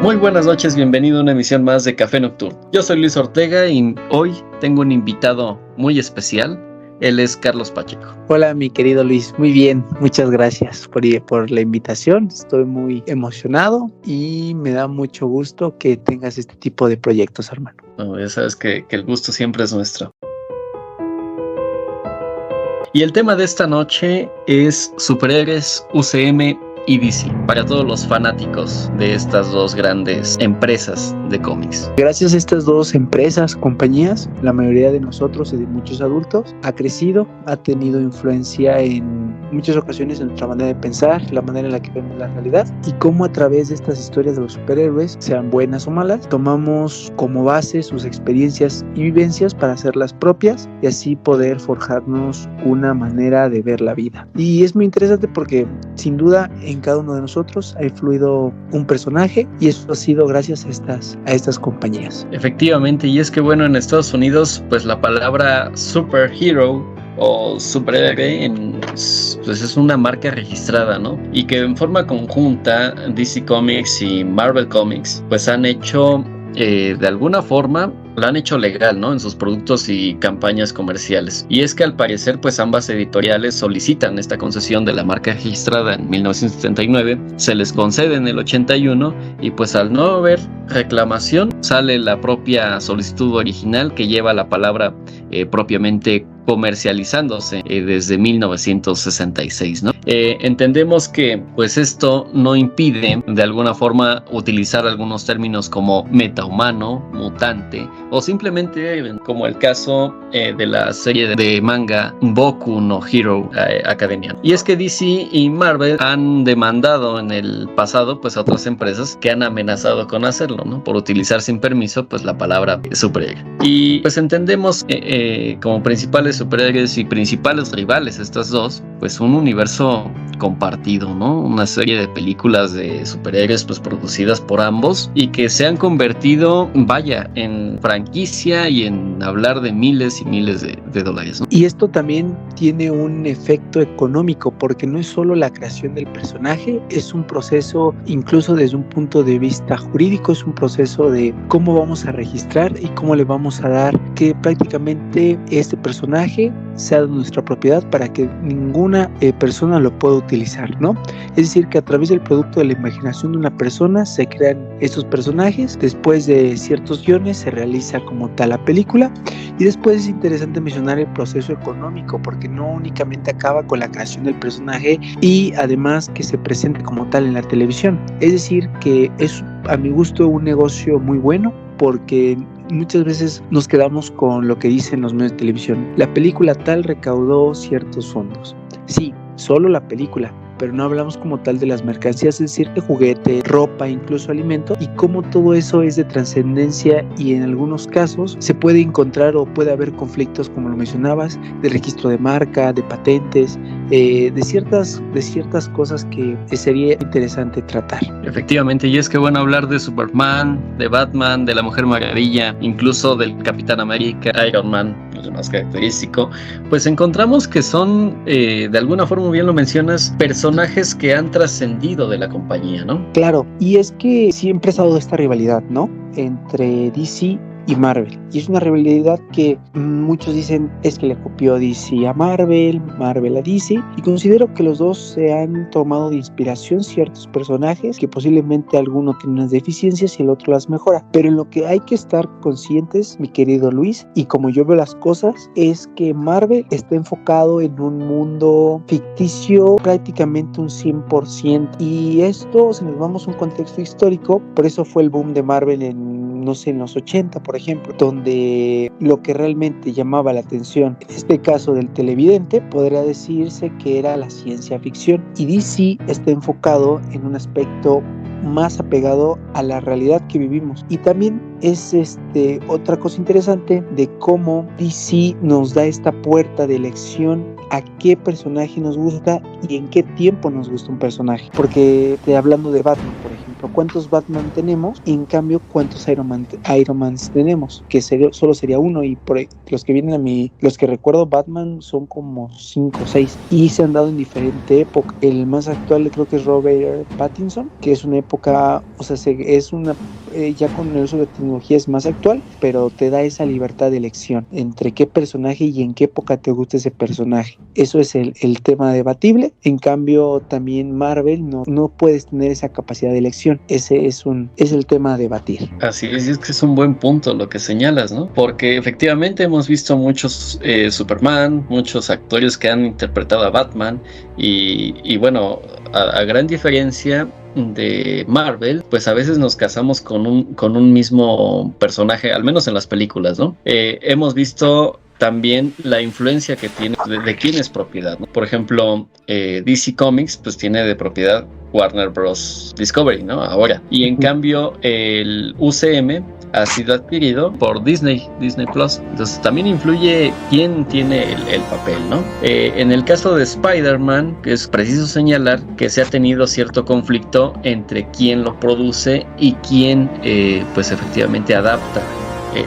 Muy buenas noches, bienvenido a una emisión más de Café Nocturno. Yo soy Luis Ortega y hoy tengo un invitado muy especial. Él es Carlos Pacheco. Hola, mi querido Luis. Muy bien, muchas gracias por la invitación. Estoy muy emocionado y me da mucho gusto que tengas este tipo de proyectos, hermano. No, ya sabes que el gusto siempre es nuestro. Y el tema de esta noche es superhéroes, UCM y DC, para todos los fanáticos de estas dos grandes empresas de cómics. Gracias a estas dos empresas, compañías, la mayoría de nosotros y de muchos adultos ha crecido, ha tenido influencia en muchas ocasiones en nuestra manera de pensar, la manera en la que vemos la realidad y cómo a través de estas historias de los superhéroes, sean buenas o malas, tomamos como base sus experiencias y vivencias para hacerlas propias y así poder forjarnos una manera de ver la vida. Y es muy interesante porque sin duda en cada uno de nosotros ha influido un personaje y eso ha sido gracias a estas compañías. Efectivamente, y es que bueno, en Estados Unidos pues la palabra superhero o superhéroe pues es una marca registrada, ¿no? Y que en forma conjunta DC Comics y Marvel Comics pues han hecho de alguna forma lo han hecho legal, ¿no? En sus productos y campañas comerciales. Y es que al parecer, pues ambas editoriales solicitan esta concesión de la marca registrada en 1979, se les concede en el 81 y pues al no haber reclamación sale la propia solicitud original que lleva la palabra propiamente comercializándose desde 1966, ¿no? Entendemos que pues esto no impide de alguna forma utilizar algunos términos como metahumano, mutante o simplemente como el caso de la serie de manga Boku no Hero Academia. Y es que DC y Marvel han demandado en el pasado pues a otras empresas que han amenazado con hacerlo, ¿no? Por utilizar sin permiso pues la palabra superhéroe. Y pues entendemos como principales superhéroes y principales rivales estas dos, pues un universo compartido, ¿no? Una serie de películas de superhéroes pues producidas por ambos y que se han convertido, vaya, en franquicia y en hablar de miles y miles de dólares, ¿no? Y esto también tiene un efecto económico porque no es solo la creación del personaje, es un proceso incluso desde un punto de vista jurídico, es un proceso de cómo vamos a registrar y cómo le vamos a dar que prácticamente este personaje sea de nuestra propiedad para que ninguna persona lo pueda utilizar, ¿no? Es decir, que a través del producto de la imaginación de una persona se crean estos personajes, después de ciertos guiones se realiza como tal la película y después es interesante mencionar el proceso económico porque no únicamente acaba con la creación del personaje y además que se presente como tal en la televisión. Es decir, que es a mi gusto un negocio muy bueno porque muchas veces nos quedamos con lo que dicen los medios de televisión. La película tal recaudó ciertos fondos. Sí, solo la película, pero no hablamos como tal de las mercancías, es decir, de juguete, ropa, incluso alimento, y cómo todo eso es de trascendencia y en algunos casos se puede encontrar o puede haber conflictos, como lo mencionabas, de registro de marca, de patentes, de ciertas cosas que sería interesante tratar. Efectivamente, y es que bueno, hablar de Superman, de Batman, de la Mujer Maravilla, incluso del Capitán América, Iron Man, lo más característico, pues encontramos que son, de alguna forma, bien lo mencionas, personajes que han trascendido de la compañía, ¿no? Claro, y es que siempre ha estado esta rivalidad, ¿no? Entre DC y Marvel. Y es una rivalidad que muchos dicen es que le copió DC a Marvel, Marvel a DC, y considero que los dos se han tomado de inspiración ciertos personajes que posiblemente alguno tiene unas deficiencias y el otro las mejora. Pero en lo que hay que estar conscientes, mi querido Luis, y como yo veo las cosas, es que Marvel está enfocado en un mundo ficticio prácticamente un 100%. Y esto, si nos vamos a un contexto histórico, por eso fue el boom de Marvel en los 80, por ejemplo, donde lo que realmente llamaba la atención, en este caso del televidente, podría decirse que era la ciencia ficción. Y DC está enfocado en un aspecto más apegado a la realidad que vivimos. Y también es otra cosa interesante de cómo DC nos da esta puerta de elección a qué personaje nos gusta y en qué tiempo nos gusta un personaje. Porque hablando de Batman, por ejemplo, ejemplo, ¿cuántos Batman tenemos? En cambio, ¿cuántos Ironmans tenemos? Que solo sería uno, y por los que vienen a mí, los que recuerdo, Batman son como 5 o 6 y se han dado en diferente época. El más actual creo que es Robert Pattinson, que es una época, o sea, es una ya con el uso de tecnología es más actual, pero te da esa libertad de elección entre qué personaje y en qué época te gusta ese personaje. Eso es el tema debatible. En cambio, también Marvel no puedes tener esa capacidad de elección. Ese es el tema a debatir. Así es que es un buen punto lo que señalas, ¿no? Porque efectivamente hemos visto muchos Superman, muchos actores que han interpretado a Batman y bueno, a gran diferencia de Marvel, pues a veces nos casamos con un mismo personaje, al menos en las películas, ¿no? Hemos visto también la influencia que tiene de quién es propiedad, ¿no? Por ejemplo, DC Comics pues tiene de propiedad Warner Bros. Discovery, ¿no? Ahora. Y en cambio el UCM ha sido adquirido por Disney Plus. Entonces también influye quién tiene el papel, ¿no? En el caso de Spider-Man, que es preciso señalar que se ha tenido cierto conflicto entre quién lo produce y quién pues efectivamente adapta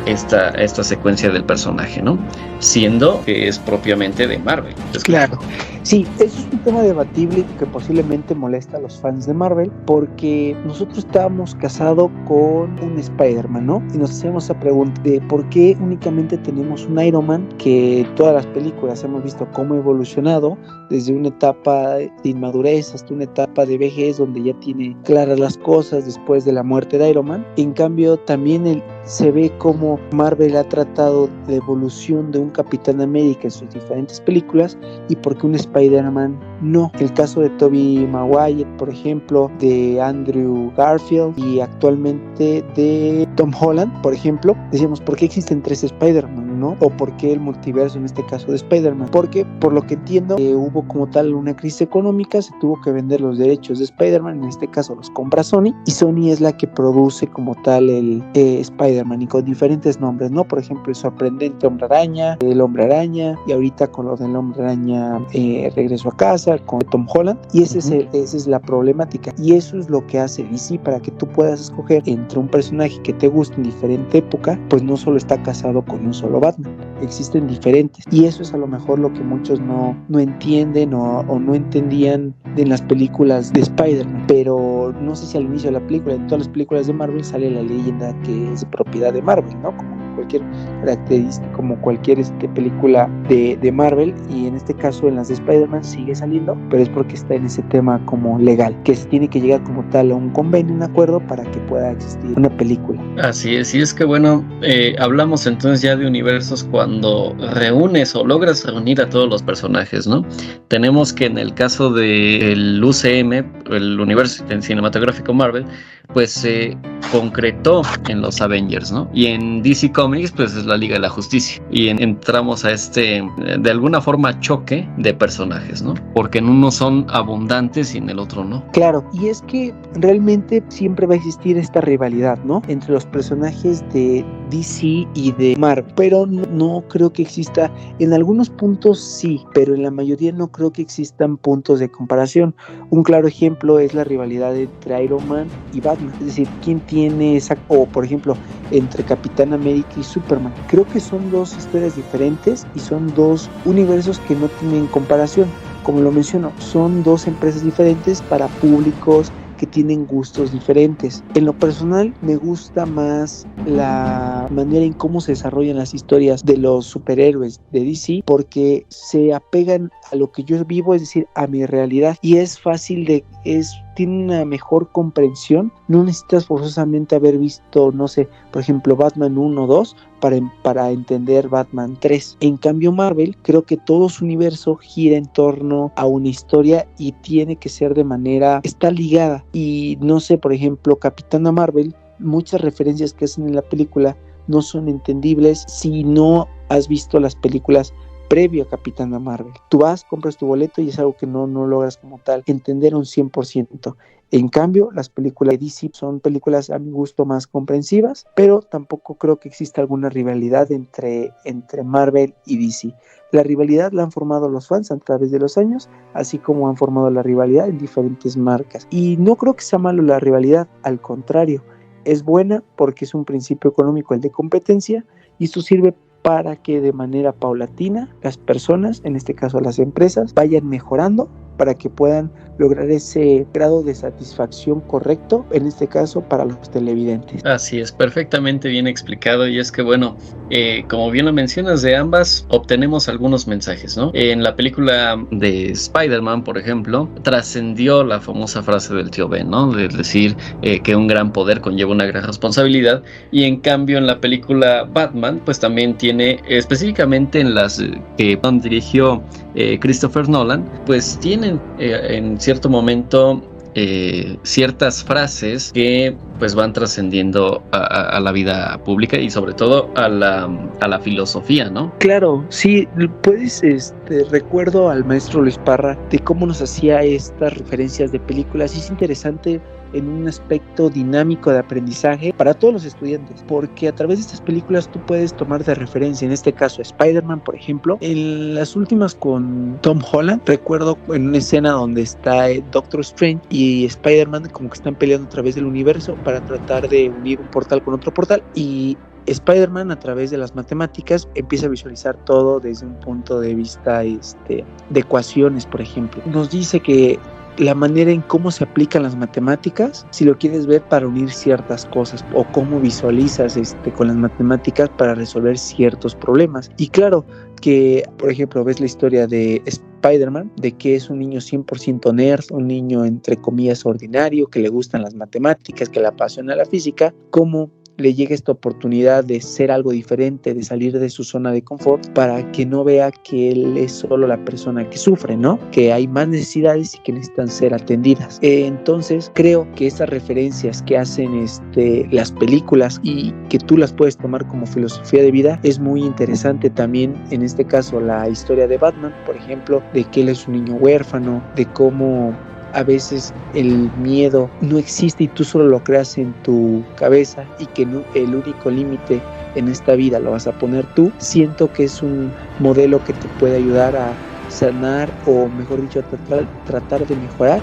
esta secuencia del personaje, ¿no? Siendo que es propiamente de Marvel. Claro. Sí, eso es un tema debatible que posiblemente molesta a los fans de Marvel, porque nosotros estábamos casados con un Spider-Man, ¿no? Y nos hacemos esa pregunta de por qué únicamente tenemos un Iron Man, que en todas las películas hemos visto cómo ha evolucionado desde una etapa de inmadurez hasta una etapa de vejez donde ya tiene claras las cosas después de la muerte de Iron Man. En cambio, también se ve cómo Marvel ha tratado la evolución de un Capitán América en sus diferentes películas y por qué un Spider-Man no. El caso de Tobey Maguire, por ejemplo, de Andrew Garfield y actualmente de Tom Holland, por ejemplo, decíamos, ¿por qué existen 3 Spider-Man, no? O ¿por qué el multiverso en este caso de Spider-Man? Porque, por lo que entiendo, hubo como tal una crisis económica, se tuvo que vender los derechos de Spider-Man, en este caso los compra Sony, y Sony es la que produce como tal el Spider-Man, y con diferentes nombres, ¿no? Por ejemplo, el sorprendente Hombre Araña, el Hombre Araña, y ahorita con lo del Hombre Araña Regreso a Casa, con Tom Holland, y esa es la problemática, y eso es lo que hace DC, para que tú puedas escoger entre un personaje que te guste en diferente época, pues no solo está casado con un solo Batman, existen diferentes, y eso es a lo mejor lo que muchos no entienden o no entendían en las películas de Spider-Man. Pero no sé si al inicio de la película, en todas las películas de Marvel sale la leyenda que es propiedad de Marvel, ¿no? Como cualquier característica, como cualquier película de Marvel, y en este caso en las de Spider-Man sigue saliendo, pero es porque está en ese tema como legal, que se tiene que llegar como tal a un convenio, un acuerdo para que pueda existir una película. Así es, y es que bueno, hablamos entonces ya de universos cuando reúnes o logras reunir a todos los personajes, ¿no? Tenemos que en el caso del UCM, el universo cinematográfico Marvel, pues se concretó en los Avengers, ¿no? Y en DC Comics pues es la Liga de la Justicia, y entramos a de alguna forma choque de personajes, ¿no? Porque en uno son abundantes y en el otro no. Claro, y es que realmente siempre va a existir esta rivalidad, ¿no? Entre los personajes de DC y de Marvel, pero no creo que exista, en algunos puntos sí, pero en la mayoría no creo que existan puntos de comparación. Un claro ejemplo es la rivalidad entre Iron Man y Batman, es decir, ¿quién tiene esa, o por ejemplo, entre Capitán América y Superman? Creo que son dos historias diferentes y son dos universos que no tienen comparación. Como lo menciono, son dos empresas diferentes para públicos que tienen gustos diferentes. En lo personal me gusta más la manera en cómo se desarrollan las historias de los superhéroes de DC, porque se apegan a lo que yo vivo, es decir, a mi realidad, y es fácil tiene una mejor comprensión. No necesitas forzosamente haber visto, no sé, por ejemplo, Batman 1 o 2 para entender Batman 3. En cambio, Marvel, creo que todo su universo gira en torno a una historia y tiene que ser está ligada. Y no sé, por ejemplo, Capitana Marvel, muchas referencias que hacen en la película no son entendibles si no has visto las películas previo a Capitana Marvel. Tú vas, compras tu boleto y es algo que no logras como tal entender un 100%. En cambio, las películas de DC son películas a mi gusto más comprensivas, pero tampoco creo que exista alguna rivalidad entre Marvel y DC. La rivalidad la han formado los fans a través de los años, así como han formado la rivalidad en diferentes marcas. Y no creo que sea malo la rivalidad, al contrario, es buena porque es un principio económico el de competencia, y esto sirve para que de manera paulatina las personas, en este caso las empresas, vayan mejorando para que puedan lograr ese grado de satisfacción correcto, en este caso para los televidentes. Así es, perfectamente bien explicado, y es que bueno, como bien lo mencionas, de ambas obtenemos algunos mensajes, ¿no? En la película de Spider-Man, por ejemplo, trascendió la famosa frase del tío Ben, ¿no? De decir que un gran poder conlleva una gran responsabilidad, y en cambio en la película Batman, pues también tiene, específicamente en las que dirigió Christopher Nolan, pues tienen en cierto momento ciertas frases que pues van trascendiendo a la vida pública y sobre todo a la filosofía, ¿no? Claro, sí, puedes, recuerdo al maestro Luis Parra de cómo nos hacía estas referencias de películas, y es interesante en un aspecto dinámico de aprendizaje para todos los estudiantes, porque a través de estas películas tú puedes tomar de referencia, en este caso Spider-Man, por ejemplo. En las últimas con Tom Holland, recuerdo en una escena donde está Doctor Strange y Spider-Man como que están peleando a través del universo para tratar de unir un portal con otro portal, y Spider-Man, a través de las matemáticas, empieza a visualizar todo desde un punto de vista de ecuaciones, por ejemplo. Nos dice que la manera en cómo se aplican las matemáticas, si lo quieres ver para unir ciertas cosas, o cómo visualizas con las matemáticas para resolver ciertos problemas. Y claro que, por ejemplo, ves la historia de Spider-Man, de que es un niño 100% nerd, un niño entre comillas ordinario, que le gustan las matemáticas, que le apasiona la física, cómo le llega esta oportunidad de ser algo diferente, de salir de su zona de confort, para que no vea que él es solo la persona que sufre, ¿no? Que hay más necesidades y que necesitan ser atendidas. Entonces creo que estas referencias que hacen las películas, y que tú las puedes tomar como filosofía de vida, es muy interesante. También en este caso la historia de Batman, por ejemplo, de que él es un niño huérfano, de cómo a veces el miedo no existe y tú solo lo creas en tu cabeza, y que el único límite en esta vida lo vas a poner tú. Siento que es un modelo que te puede ayudar a sanar, o mejor dicho, tratar de mejorar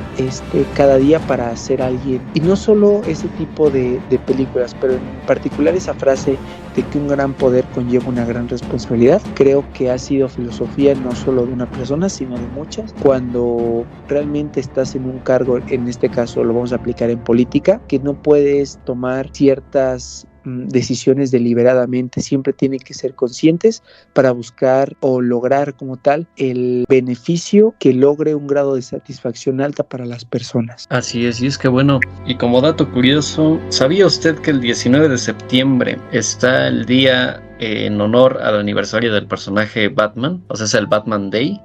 cada día para ser alguien. Y no solo ese tipo de películas, pero en particular esa frase de que un gran poder conlleva una gran responsabilidad, creo que ha sido filosofía no solo de una persona, sino de muchas. Cuando realmente estás en un cargo, en este caso lo vamos a aplicar en política, que no puedes tomar ciertas decisiones deliberadamente, siempre tienen que ser conscientes para buscar o lograr como tal el beneficio que logre un grado de satisfacción alta para las personas. Así es, y es que bueno, y como dato curioso, ¿sabía usted que el 19 de septiembre está el día en honor al aniversario del personaje Batman? O sea, es el Batman Day.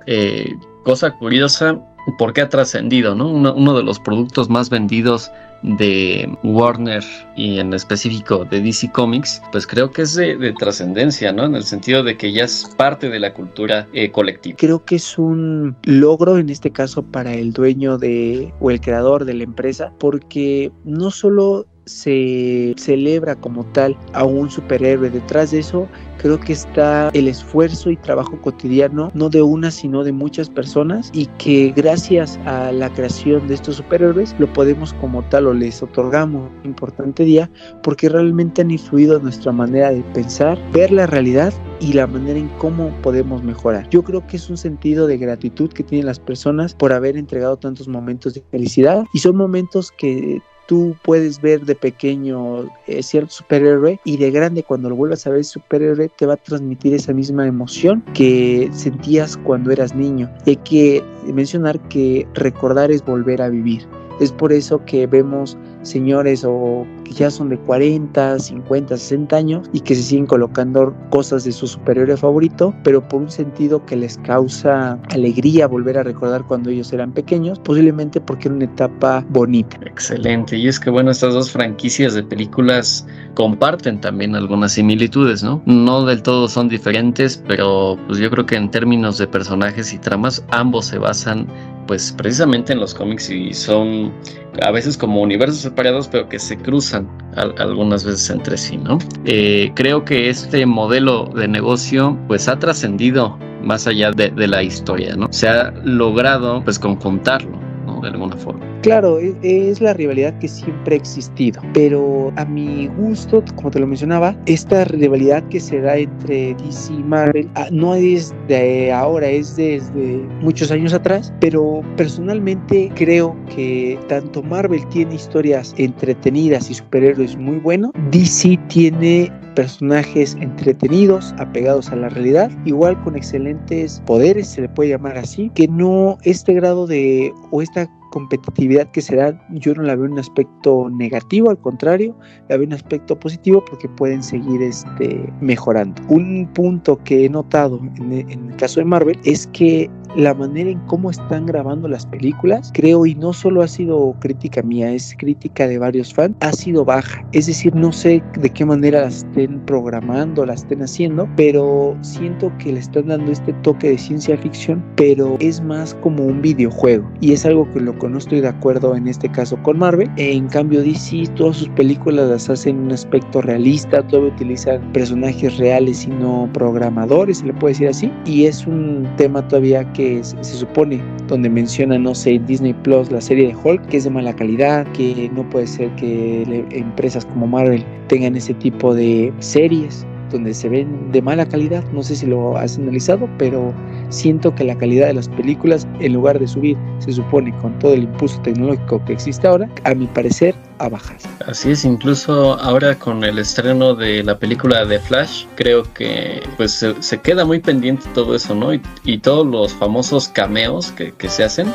Cosa curiosa, porque ha trascendido, ¿no? Uno de los productos más vendidos de Warner, y en específico de DC Comics, pues creo que es de trascendencia, ¿no? En el sentido de que ya es parte de la cultura colectiva. Creo que es un logro en este caso para el dueño o el creador de la empresa, porque no solo se celebra como tal a un superhéroe, detrás de eso creo que está el esfuerzo y trabajo cotidiano, no de una sino de muchas personas, y que gracias a la creación de estos superhéroes lo podemos como tal, o les otorgamos un importante día, porque realmente han influido en nuestra manera de pensar, ver la realidad y la manera en cómo podemos mejorar. Yo creo que es un sentido de gratitud que tienen las personas por haber entregado tantos momentos de felicidad, y son momentos que tú puedes ver de pequeño cierto superhéroe, y de grande cuando lo vuelvas a ver superhéroe te va a transmitir esa misma emoción que sentías cuando eras niño. Hay que mencionar que recordar es volver a vivir. Es por eso que vemos señores o que ya son de 40, 50, 60 años y que se siguen colocando cosas de su superhéroe favorito, pero por un sentido que les causa alegría volver a recordar cuando ellos eran pequeños, posiblemente porque era una etapa bonita. Excelente, y es que bueno, estas dos franquicias de películas comparten también algunas similitudes, ¿no? No del todo son diferentes, pero pues yo creo que en términos de personajes y tramas, ambos se basan pues precisamente en los cómics y son a veces como universos separados, pero que se cruzan algunas veces entre sí, ¿no? Creo que este modelo de negocio pues ha trascendido más allá de la historia, ¿no? Se ha logrado pues conjuntarlo, ¿no? De alguna forma. Claro, es la rivalidad que siempre ha existido, pero a mi gusto, como te lo mencionaba, esta rivalidad que se da entre DC y Marvel no es de ahora, es desde muchos años atrás, pero personalmente creo que tanto Marvel tiene historias entretenidas y superhéroes muy buenos, DC tiene personajes entretenidos, apegados a la realidad, igual con excelentes poderes, se le puede llamar así, que no este grado de o esta competitividad que se da, yo no la veo en un aspecto negativo, al contrario, la veo en un aspecto positivo porque pueden seguir mejorando. Un punto que he notado en el caso de Marvel es que la manera en cómo están grabando las películas, creo, y no solo ha sido crítica mía, es crítica de varios fans, ha sido baja. Es decir, no sé de qué manera las estén programando, las estén haciendo, pero siento que le están dando este toque de ciencia ficción, pero es más como un videojuego, y es algo que lo que no estoy de acuerdo en este caso con Marvel. En cambio DC, todas sus películas las hacen en un aspecto realista, todavía utilizan personajes reales y no programadores, se le puede decir así, y es un tema todavía que se supone, donde menciona, no sé, en Disney Plus la serie de Hulk, que es de mala calidad, que no puede ser que empresas como Marvel tengan ese tipo de series donde se ven de mala calidad. No sé si lo has analizado, pero siento que la calidad de las películas, en lugar de subir, se supone con todo el impulso tecnológico que existe ahora, a mi parecer ha bajado. Así es, incluso ahora con el estreno de la película de Flash, creo que pues se queda muy pendiente todo eso, ¿no? Y todos los famosos cameos que se hacen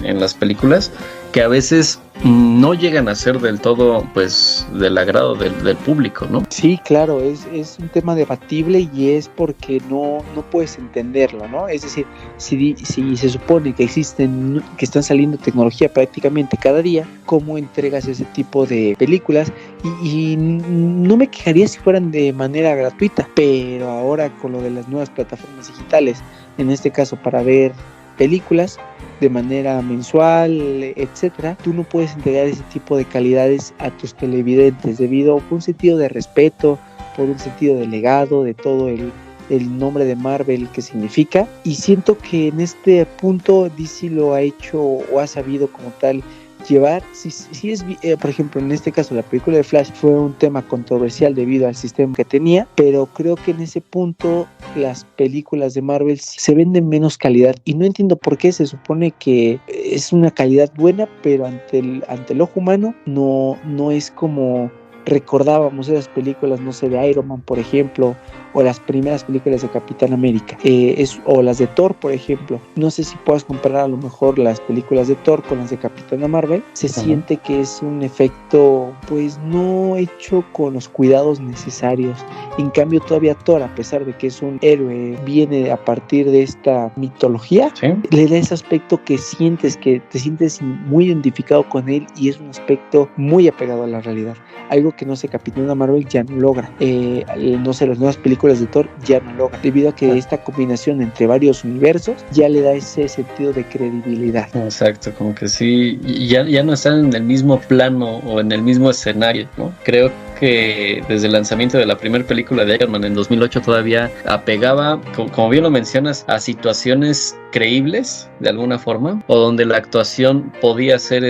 en las películas, que a veces no llegan a ser del todo pues del agrado del público, ¿no? Sí, claro, es un tema debatible y es porque no puedes entenderlo, ¿no? Es decir, si se supone que que están saliendo tecnología prácticamente cada día, ¿cómo entregas ese tipo de películas? Y no me quejaría si fueran de manera gratuita, pero ahora con lo de las nuevas plataformas digitales, en este caso para ver películas de manera mensual, etcétera, tú no puedes entregar ese tipo de calidades a tus televidentes debido a un sentido de respeto, por un sentido de legado, de todo el nombre de Marvel que significa, y siento que en este punto DC lo ha hecho o ha sabido como tal llevar. Si es, por ejemplo, en este caso la película de Flash fue un tema controversial debido al sistema que tenía, pero creo que en ese punto las películas de Marvel se ven de menos calidad y no entiendo por qué. Se supone que es una calidad buena, pero ante el ojo humano no es como recordábamos esas películas, no sé, de Iron Man, por ejemplo, o las primeras películas de Capitán América, o las de Thor, por ejemplo. No sé si puedas comparar a lo mejor las películas de Thor con las de Capitán Marvel. Se siente que es un efecto pues no hecho con los cuidados necesarios. En cambio todavía Thor, a pesar de que es un héroe, viene a partir de esta mitología, ¿sí? Le da ese aspecto que te sientes muy identificado con él, y es un aspecto muy apegado a la realidad, algo que no sé, Capitán Marvel ya no logra, no sé, las nuevas películas de Thor ya no logran, debido a que esta combinación entre varios universos ya le da ese sentido de credibilidad. Exacto, como que sí, ya no están en el mismo plano o en el mismo escenario, ¿no? Creo que desde el lanzamiento de la primera película de Iron Man en 2008 todavía apegaba, como bien lo mencionas, a situaciones creíbles de alguna forma, o donde la actuación podía ser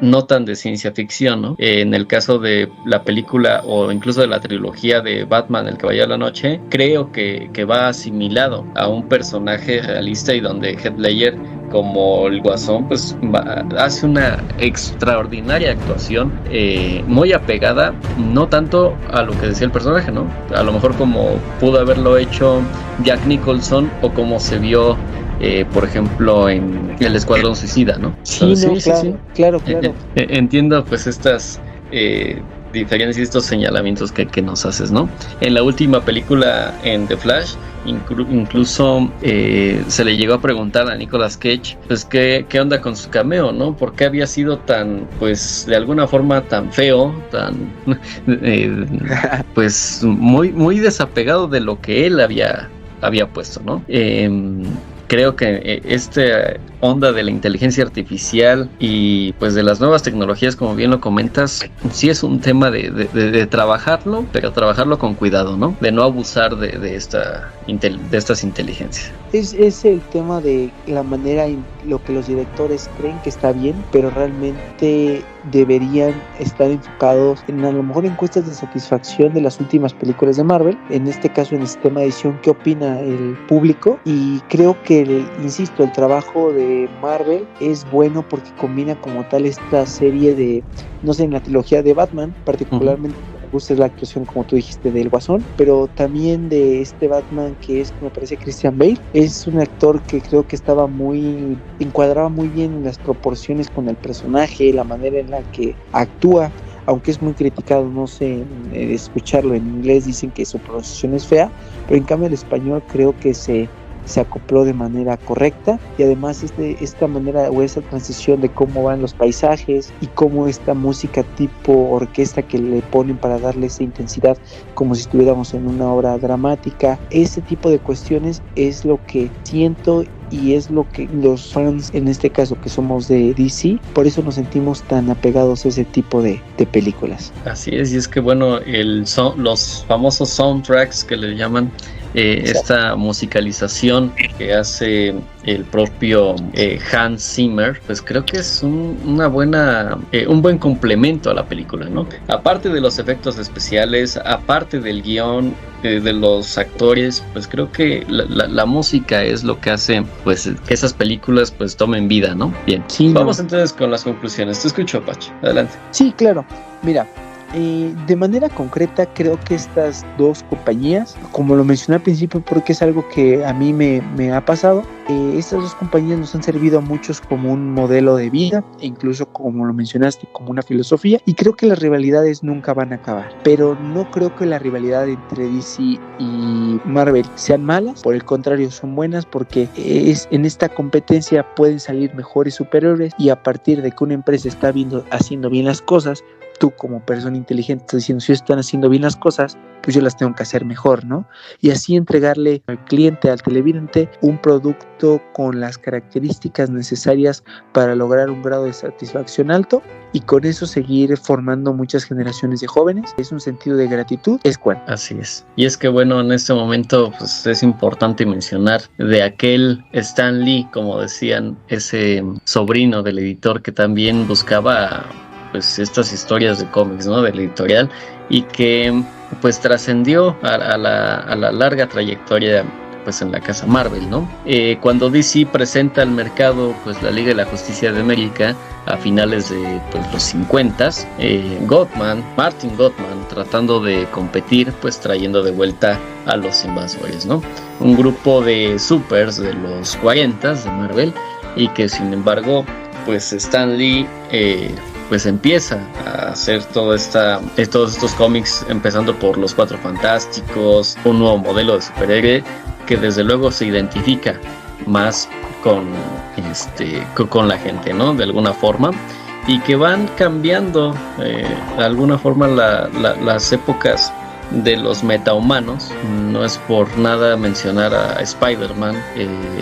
no tan de ciencia ficción, ¿no? En el caso de la película o incluso de la trilogía de Batman, El Caballero de la Noche, creo que va asimilado a un personaje realista, y donde Heath Ledger como el Guasón, pues hace una extraordinaria actuación, muy apegada, no tanto a lo que decía el personaje, ¿no? A lo mejor como pudo haberlo hecho Jack Nicholson o como se vio, por ejemplo, en El Escuadrón Suicida, ¿no? Sí, claro. Entiendo pues estas diferencias y estos señalamientos que nos haces, ¿no? En la última película, en The Flash, incluso se le llegó a preguntar a Nicolas Cage, pues qué onda con su cameo, ¿no? ¿Por qué había sido tan, pues de alguna forma tan feo, tan pues muy desapegado de lo que él había puesto, ¿no? Creo que esta onda de la inteligencia artificial y pues de las nuevas tecnologías, como bien lo comentas, sí es un tema de trabajarlo, pero trabajarlo con cuidado, ¿no? De no abusar de estas inteligencias. Es el tema de la manera en lo que los directores creen que está bien, pero realmente deberían estar enfocados en a lo mejor encuestas de satisfacción de las últimas películas de Marvel, en este caso en el sistema de edición, qué opina el público, y creo que insisto, el trabajo de Marvel es bueno porque combina como tal esta serie de, no sé, en la trilogía de Batman particularmente. Me gusta la actuación, como tú dijiste, del Guasón, pero también de este Batman que es, me parece, Christian Bale. Es un actor que creo que encuadraba muy bien en las proporciones con el personaje, la manera en la que actúa, aunque es muy criticado, no sé, escucharlo en inglés dicen que su pronunciación es fea, pero en cambio el español creo que se acopló de manera correcta, y además esta manera o esa transición de cómo van los paisajes y cómo esta música tipo orquesta que le ponen para darle esa intensidad como si estuviéramos en una obra dramática, ese tipo de cuestiones es lo que siento y es lo que los fans, en este caso que somos de DC, por eso nos sentimos tan apegados a ese tipo de películas. Así es, y es que bueno, los famosos soundtracks que le llaman, esta musicalización que hace el propio Hans Zimmer, pues creo que es un buen complemento a la película, ¿no? Aparte de los efectos especiales, aparte del guión, de los actores, pues creo que la música es lo que hace pues que esas películas pues tomen vida, ¿no? Bien, sí, vamos entonces con las conclusiones. Te escucho, Pachi, adelante. Sí, claro, mira, de manera concreta creo que estas dos compañías, como lo mencioné al principio porque es algo que a mí me ha pasado, estas dos compañías nos han servido a muchos como un modelo de vida, e incluso como lo mencionaste, como una filosofía, y creo que las rivalidades nunca van a acabar, pero no creo que la rivalidad entre DC y Marvel sean malas, por el contrario son buenas, porque en esta competencia pueden salir mejores superhéroes, y a partir de que una empresa está haciendo bien las cosas, tú como persona inteligente estás diciendo, si están haciendo bien las cosas, pues yo las tengo que hacer mejor, ¿no? Y así entregarle al cliente, al televidente, un producto con las características necesarias para lograr un grado de satisfacción alto, y con eso seguir formando muchas generaciones de jóvenes. Es un sentido de gratitud, es cual. Así es. Y es que bueno, en este momento pues es importante mencionar de aquel Stan Lee, como decían, ese sobrino del editor que también buscaba pues estas historias de cómics, ¿no? Del editorial, y que pues trascendió a la larga trayectoria pues en la casa Marvel, ¿no? Cuando DC presenta al mercado pues la Liga de la Justicia de América a finales de pues los 50s, Martin Goodman, tratando de competir, pues trayendo de vuelta a los invasores, ¿no? Un grupo de supers de los 40s de Marvel, y que sin embargo pues Stan Lee pues empieza a hacer todos estos cómics, empezando por los Cuatro Fantásticos, un nuevo modelo de superhéroe que desde luego se identifica más con la gente, ¿no? De alguna forma, y que van cambiando de alguna forma las épocas de los metahumanos. No es por nada mencionar a Spider-Man,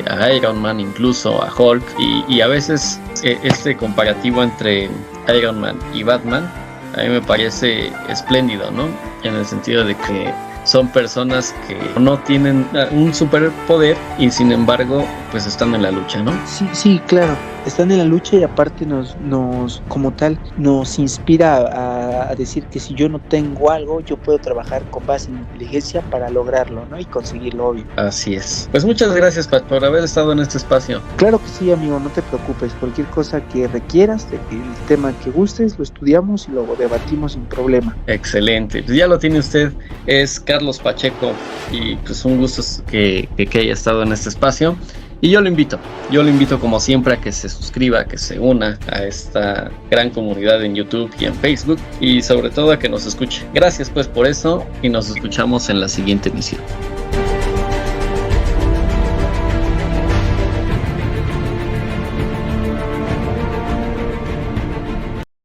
a Iron Man, incluso a Hulk, y a veces este comparativo entre Iron Man y Batman a mí me parece espléndido, ¿no? En el sentido de que son personas que no tienen un superpoder y sin embargo pues están en la lucha, ¿no? Sí, claro, están en la lucha, y aparte nos como tal nos inspira a decir que si yo no tengo algo, yo puedo trabajar con base en inteligencia para lograrlo, ¿no? Y conseguirlo, obvio. Así es. Pues muchas gracias, Pat, por haber estado en este espacio. Claro que sí, amigo, no te preocupes. Cualquier cosa que requieras, el tema que gustes, lo estudiamos y lo debatimos sin problema. Excelente. Pues ya lo tiene usted, es Carlos Pacheco, y pues un gusto que haya estado en este espacio. Y yo lo invito como siempre a que se suscriba, a que se una a esta gran comunidad en YouTube y en Facebook, y sobre todo a que nos escuche. Gracias pues por eso, y nos escuchamos en la siguiente emisión.